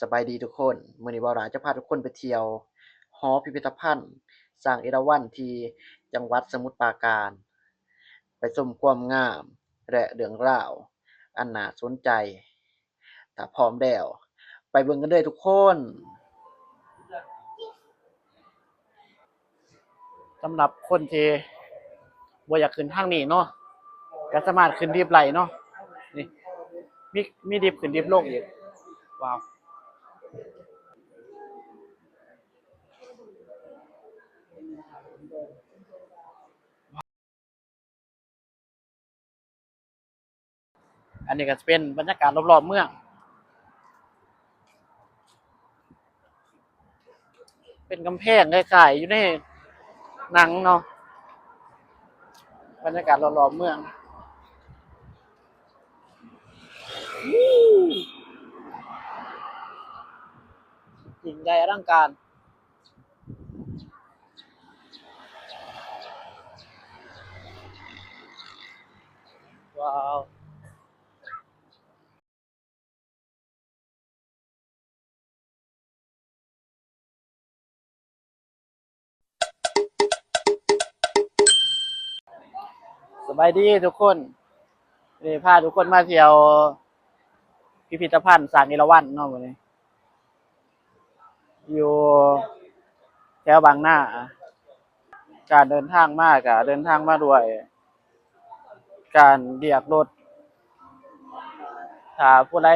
สบายดีทุกคนมื้อนี้บ่าวหลาจะพาทุกคนไปเที่ยวหอพิพิธภัณฑ์สร้างเอราวัณที่จังหวัดสมุทรปราการไปชมความงามและเรื่องราวอันน่าสนใจถ้าพร้อมแล้วไปเบิ่งกันเลยทุกคนสำหรับคนที่บ่อยากขึ้นทางนี้เนาะก็สามารถขึ้นลิฟต์ได้เนาะนี่มีลิฟต์ขึ้นลิฟต์ลงอีกว้าวอันนี้ก็จะเป็นบรรยากาศรอบๆเมืองเป็นกำแพงคล้ายๆอยู่ในหนังเนาะบรรยากาศรอบๆเมืองยิ่งใหญ่อลังการว้าวสบายดีทุกคนนี่พาทุกคนมาเที่ยวพิพิธภัณฑ์สร้างเอราวัณเนาะวันนี้อยู่แถวบางนาการเดินทางมาก็เดินทางมาด้วยการเรียกรถถ้าผู้ใด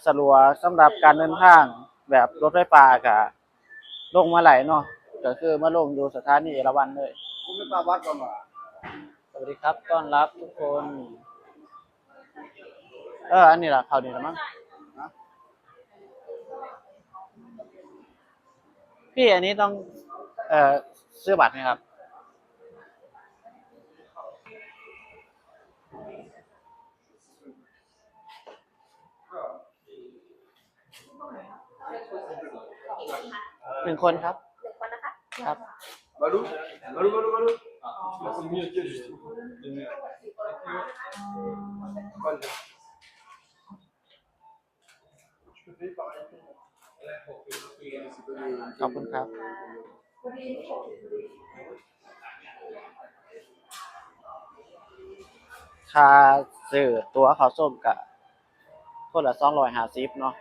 สะดวกสำหรับการเดินทางแบบรถไฟฟ้าก็ลงมาไหลเนาะก็คือมาลงอยู่สถานีเอราวัณเลยคุณไม่มาวัดก่อนเหรอสวัสดีครับต้อนรับทุกคนอันนี้ล่ะเขานี่ละมั้งพี่อันนี้ต้องเอ่อซื้อบัตรไหมครับ1 คนครับ1 คนนะคะครับbaru baru baru baru masih mute aja di situขอบคุณครับค่าซื้อตั๋วเข้าชมก็คนละ250เนาะ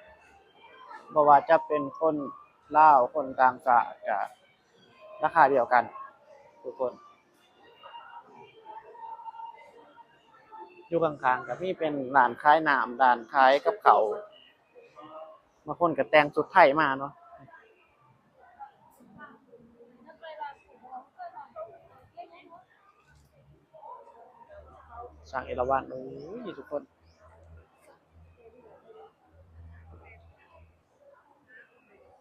บ่ว่าจะเป็นคนลาวคนต่างชาติก็ราคาเดียวกันทุกคนอยู่ข้างๆก็มีเป็นร้านขายน้ำร้านขายกับข้าวบางคนก็แต่งชุดไทยมาเนาะสร้างเอราวัณโอ้ยทุกคน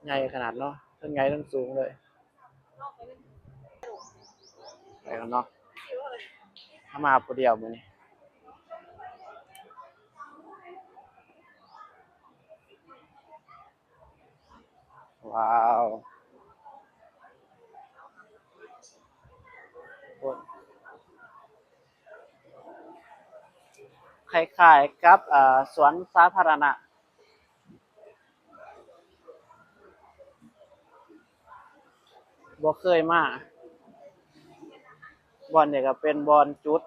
ใหญ่ขนาดเนาะทั้งใหญ่ทั้งสูงเลยไปกันเนาะถ้ามาผู้เดียวมื้อนี้ว้าวคนคล้ายๆกับสวนสาธารณะบ่เคยมาบ่อนนี่ก็เป็นบ่อนจุด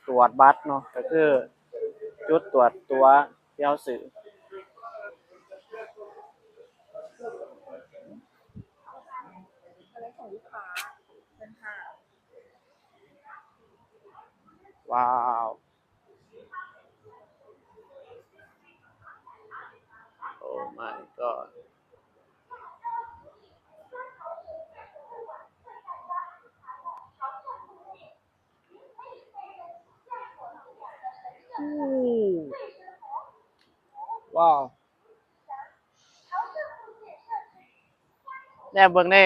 ตรวจบัตรเนาะก็คือจุดตรวจตั๋วที่เราซื้อว้าวโอ้ my god ว้าวแนมเบิ่งใน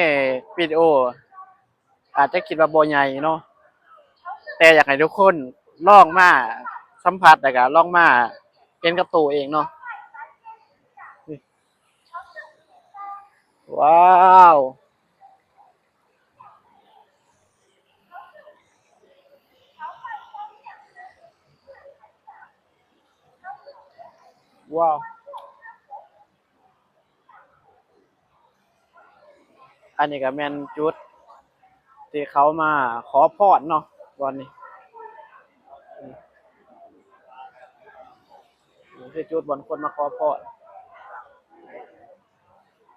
วิดีโออาจจะคิดว่าบ่ใหญ่เนาะแต่อยากให้ทุกคนลองมาสัมผัสแล้วก็ลองมาเห็นกับตัวเองเนาะว้าวว้าว อันนี้ก็แม่นจุดที่เขามาขอพรเนาะวันนี้นี่คือจุดบนคนมาขอพร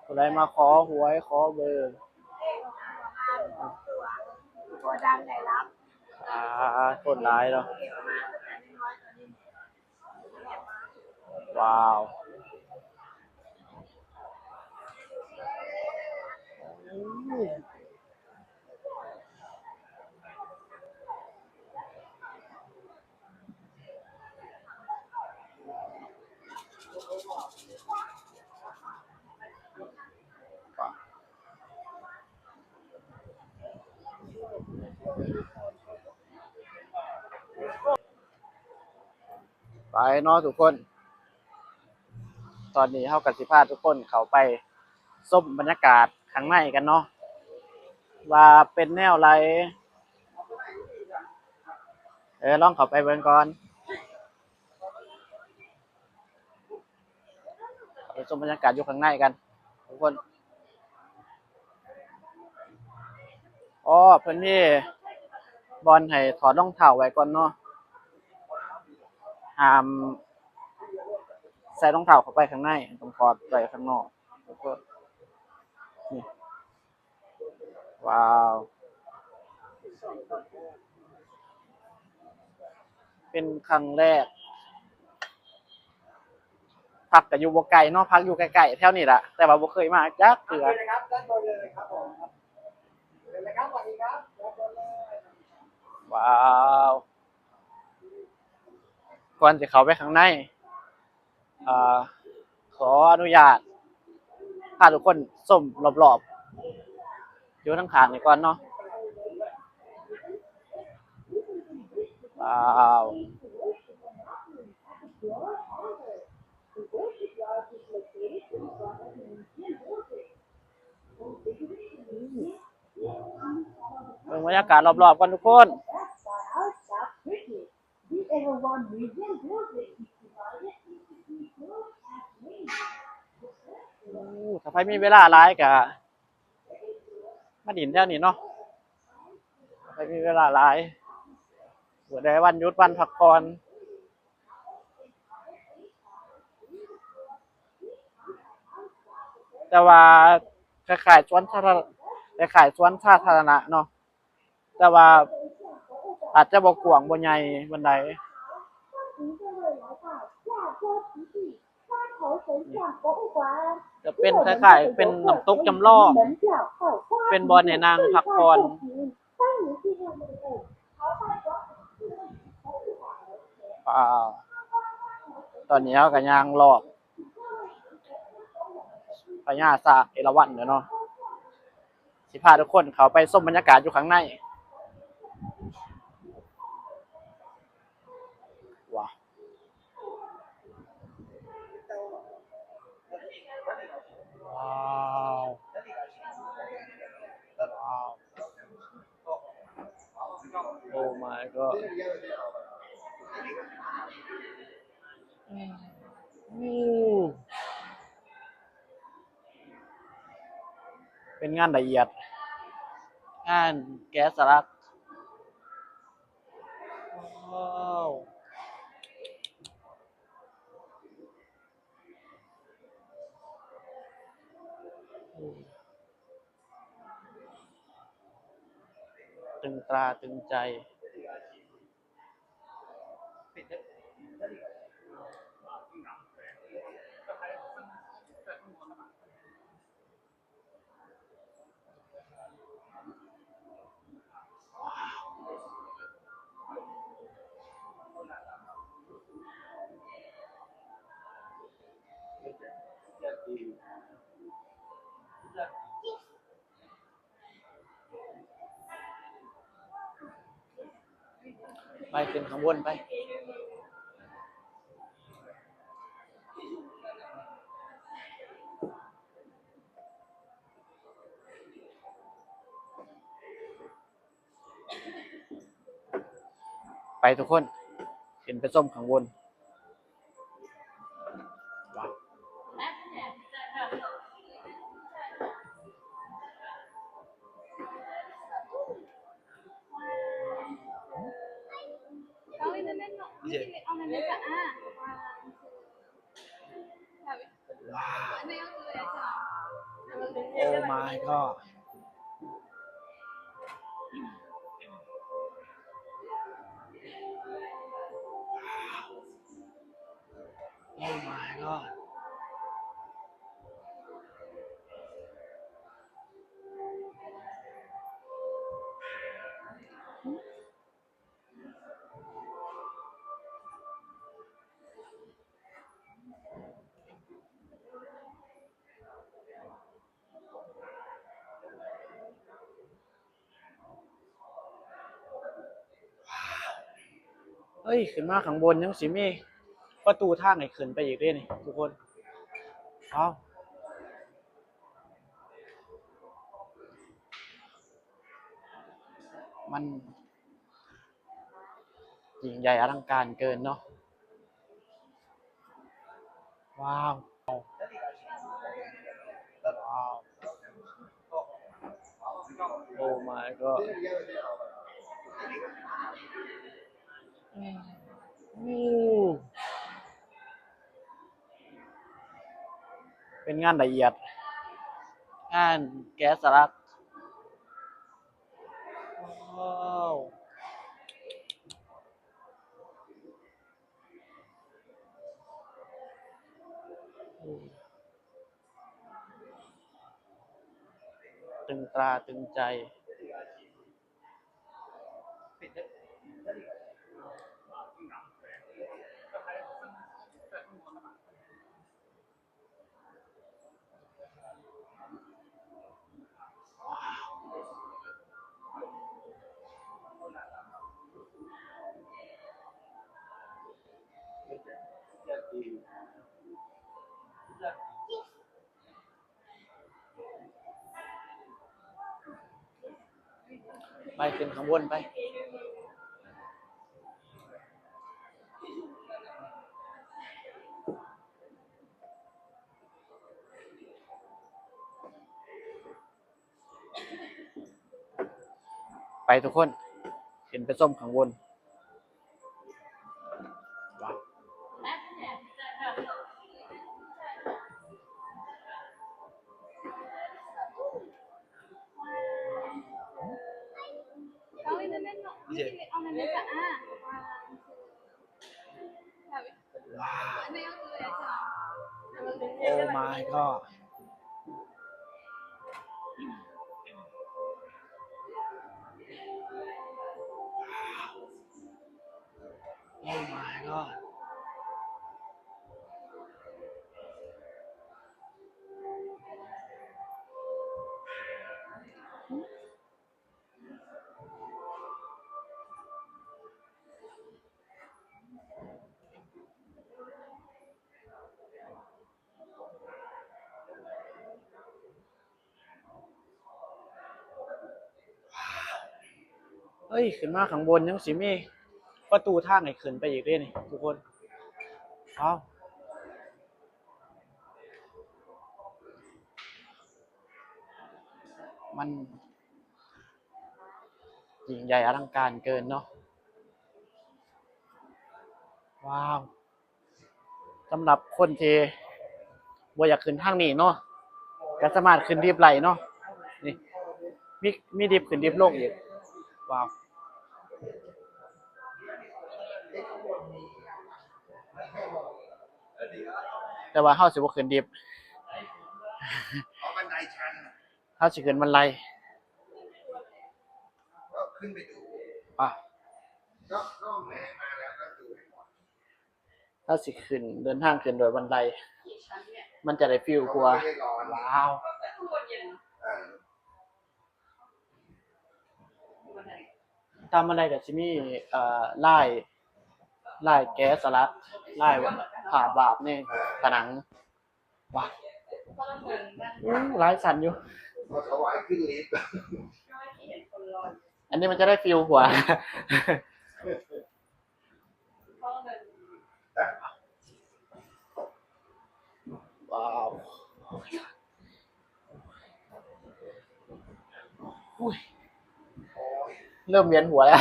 คนใดมาขอหวยขอเบอร์คนร้ายเนาะว้าวไปเนาะทุกคน ตอนนี้เฮากับสิพาทุกคนเข้าไปส้มบรรยากาศข้างในกันเนาะว่าเป็นแนวไรลองเข้าไปเบิ่งก่อนเข้าไปส้มบรรยากาศอยู่ข้างในกันทุกคนอ๋อเพิ่นนี่บอลให้ถอดรองเท้าไว้ก่อนเนาะห้ามใส่รองเท้าเข้าไปข้างในต้องถอดไว้ข้างนอกทุกคนนี่ว้าวเป็นครั้งแรกพักก็อยู่บ่ไกลเนาะพักอยู่ใกล้ๆแถวนี้ล่ะแต่ว่าบ่เคยมาจักเทื่อว้าวก่อนสิเข้าไปข้างในอ่าขออนุญาตพาทุกคนส้มรอบๆอยู่ทั้งข้างนี่ก่อนเนาะว้าวบรรยากาศรอบๆกันทุกคนถ้าใครมีเวลาหลายก็มาดินแถวนี้เนาะถ้าใครมีเวลาหลายบ่ได้วันหยุดวันพักผ่อนแต่ว่าคล้ายๆสวนสาธารณะคล้ายๆสวนสาธารณะเนาะแต่ว่าอาจจะบ่กว้างบ่ใหญ่ปานใดจะเป็นคล้ายๆเป็นน้ำตกจำลองเป็นบ่อนให้นั่งพักผ่อนตอนนี้เราก็ย่างรอบพญานาคเอราวัณเนาะสิพาทุกคนเข้าไปชมบรรยากาศอยู่ข้างในว้าวว้าวว้าวโอ้ my god เป็นงานละเอียดงานแกะสลักว้าวตึงตราตึงใจไปขึ้นข้างบนไปไปทุกคนขึ้นไปส้มข้างบนว้าว โอ้ my god โอ้ my god เฮ้ยขึ้นมาข้างบนยังสิมีประตูทางให้ขึ้นไปอีกเด้นี่ทุกคนว้าวมันยิ่งใหญ่อลังการเกินเนาะว้าวว้าวโอ้ my god อู้เป็นงานละเอียดงานแกะสลักว้าวตึงตราตึงใจไปขึ้นข้างบนไปไปทุกคนขึ้นไปส้มข้างบนว้าวโอ้ my god โอ้ my god เฮ้ยขึ้นมาข้างบนยังสิมีประตูทางให้ขึ้นไปอีกเด้นี่ทุกคนว้าวมันยิ่งใหญ่อลังการเกินเนาะว้าวสำหรับคนที่บ่อยากขึ้นทางนี้เนาะก็สามารถขึ้นลิฟต์ไหลเนาะนี่มีลิฟต์ขึ้นลิฟต์ลงอีกว้าวแต่ว่าเฮาสิบ่ขึ้นลิฟต์บันไดชัน เฮาสิขึ้นบันไดก็ขึ้นไปดู ว้าว ก็แม่มาแล้วก็ดูให้หมด เฮาสิขึ้นเดินทางขึ้นโดยบันไดมันจะได้ฟีลกว่า ไม่ได้ร้อน ว้าว เออ ตามบันไดก็สิมีลายแกะสลักลายผาดบาปนี่ผนังว้าวหลายสันอยู่ พอถวายขึ้นลิฟต์ อันนี้มันจะได้ฟิลกว่า ว้าวอุ้ยเริ่มเวียนหัวแล้ว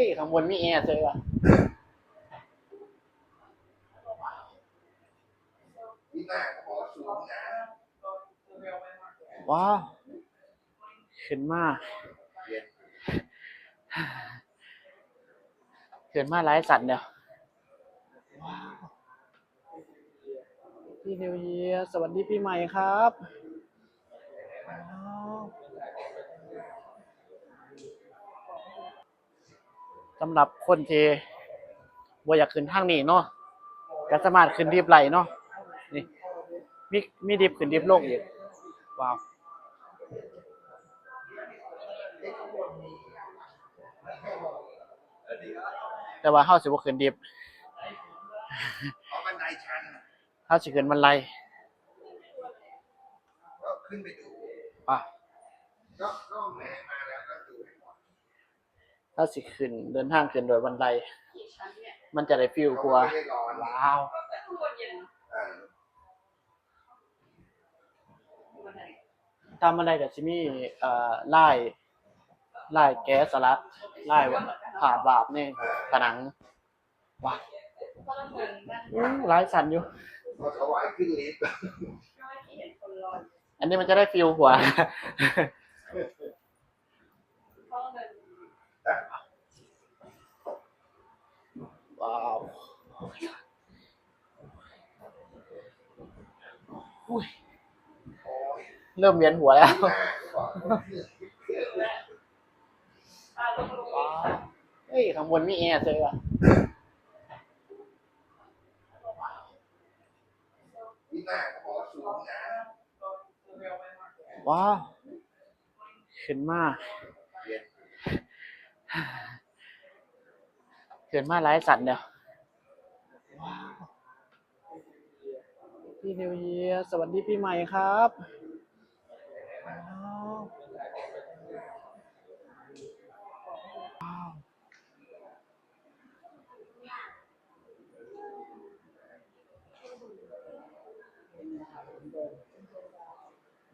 ฮ้ยข้างบนมีแอร์เลยว่ะ ที่หน้าขอสูงนะ ว้าวขึ้นมาขึ้นมาหลายสันเดียวว้าวพี่นิวเยียร์สวัสดีปีใหม่ครับว้าวสำหรับคนที่บ่อยากขึ้นทางนี้เนาะก็สามารถขึ้นดิฟไหลเนาะนี่มีดิฟขึ้นดิฟลงอีกว้าวแต่ว่าเฮาสิบ่ขึ้นดิฟ เอาบันไดชัน เฮาสิขึ้นบันได ก็ขึ้นไปดู อ่ะ ก็แม่มาแล้วก็ดูให้หมด เฮาสิขึ้นเดินทางขึ้นโดยบันไดมันจะได้ฟีลกว่า ไม่ได้ร้อน ว้าว เออ ตามบันไดก็สิมีลายแก๊สสลักลายผ่าบาปนี่ผนังว้าวหลายสันอยู่ พอถวายขึ้นลิฟต์ อันนี้มันจะได้ฟิลกว่า ว้าวอุ้ยเริ่มเวียนหัวแล้ว ว้าวเฮ้ยข้างบนมีแอร์เลยว่ะ ที่หน้าขอสูงนะ ว้าวขึ้นมาขึ้นมาหลายสันเดียวว้าวพี่นิวเยียร์สวัสดีปีใหม่ครับว้าว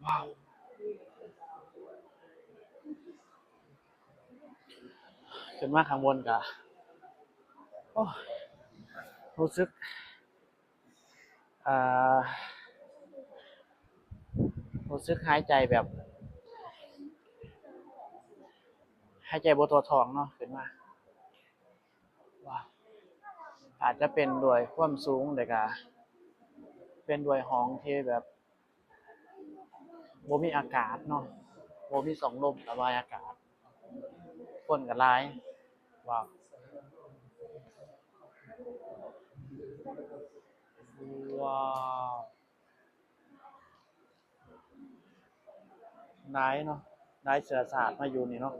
ว้าวขึ้นมาข้างบนกะโอ้รู้สึกอ่ารู้สึกหายใจแบบหายใจบ่ทั่วท้องเนาะขึ้นมาว้าวอาจจะเป็นด้วยความสูงแต่ก็เป็นด้วยห้องที่แบบบ่มีอากาศเนาะบ่มีส่องลมระบายอากาศคนก็หลายว้าวว้าวนายเนาะนายเสือศาสตร์มาอยู่นี่เนาะ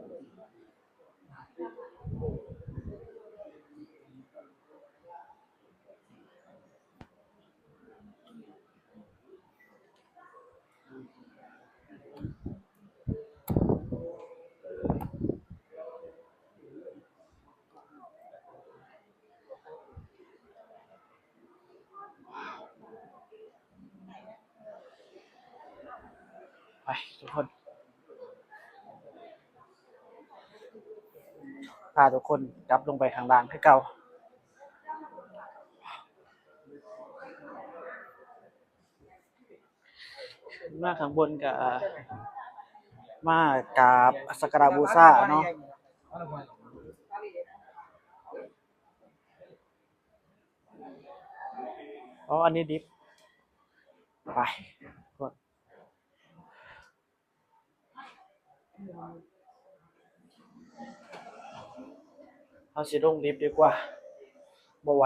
ไปทุกคนพาทุกคนกลับลงไปข้างล่างคือเก่ามาข้างบนก็มากราบสักการะบูชาเนาะอ๋ออันนี้ดิฟไปกดเอาสิลงดิฟดีกว่าบ่ไหว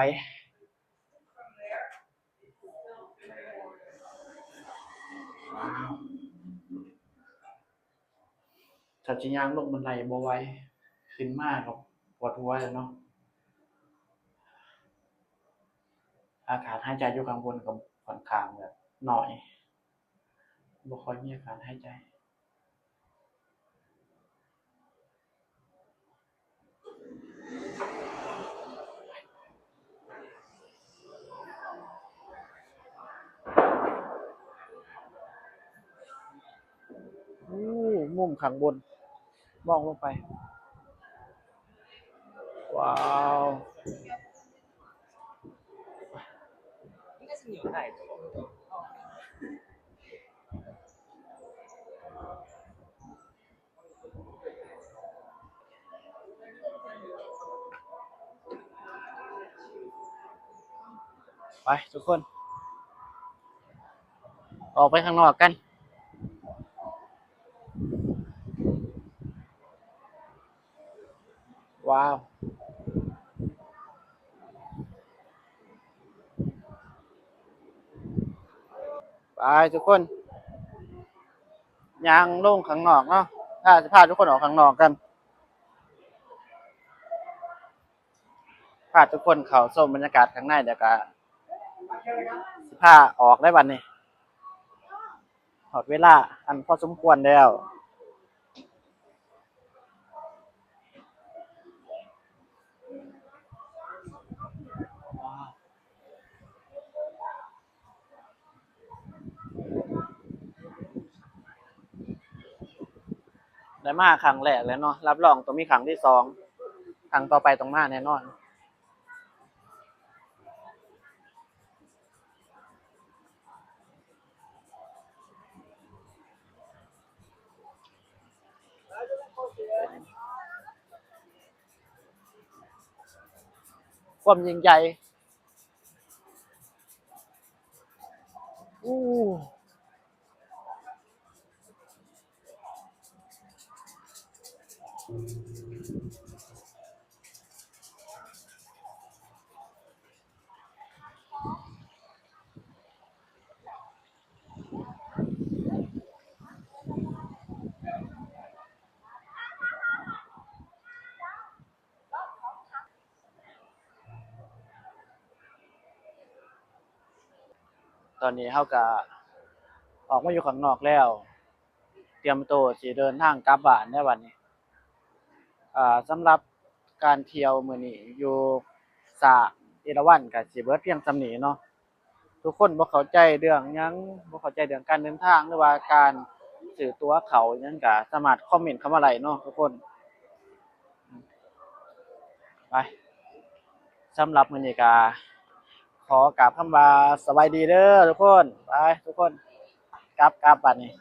ถ้าจะย่างลงบันไดบ่ไหวขึ้นมาก็ปวดหัวแล้วเนาะอากาศหายใจอยู่ข้างบนก็ค่อนข้างแบบน้อยบ่ค่อยมีอากาศหายใจมุมข้างบนมองลงไป ว้าวไปทุกคน ออกไปข้างนอกกัน ว้าว ไปทุกคนยางลงข้างนอกเนาะถ้าจะพาทุกคนออกข้างนอกกัน พาทุกคนเข้าชมบรรยากาศข้างในเดี๋ยวก็สิพาออกได้วันนี้หอดเวลาอันพอสมควรแล้วได้มาครั้งแรกแล้วเนาะรับรองต้องมีครั้งที่สองครั้งต่อไปต้องมาแน่นอนความยิ่งใหญ่อู้ตอนนี้เขาก็ออกมาอยู่ข้างนอกแล้วเตรียมตัวสิเดินทางกลับบ้านในวันนี้สำหรับการเที่ยวมื้อนี้อยู่สระเอราวัณก็สิเบิดเพียงส่ำนี้เนาะทุกคนบ่เข้าใจเรื่องหยังบ่เข้าใจเรื่องการเดินทางหรือว่าการซื้อตั๋วเข้าหยังก็สามารถคอมเมนต์เข้ามาได้เนาะทุกคนไปสำหรับมื้อนี้ก็ขอกราบคำว่าสบายดีเด้อทุกคนไปทุกคนกลับบัดนี้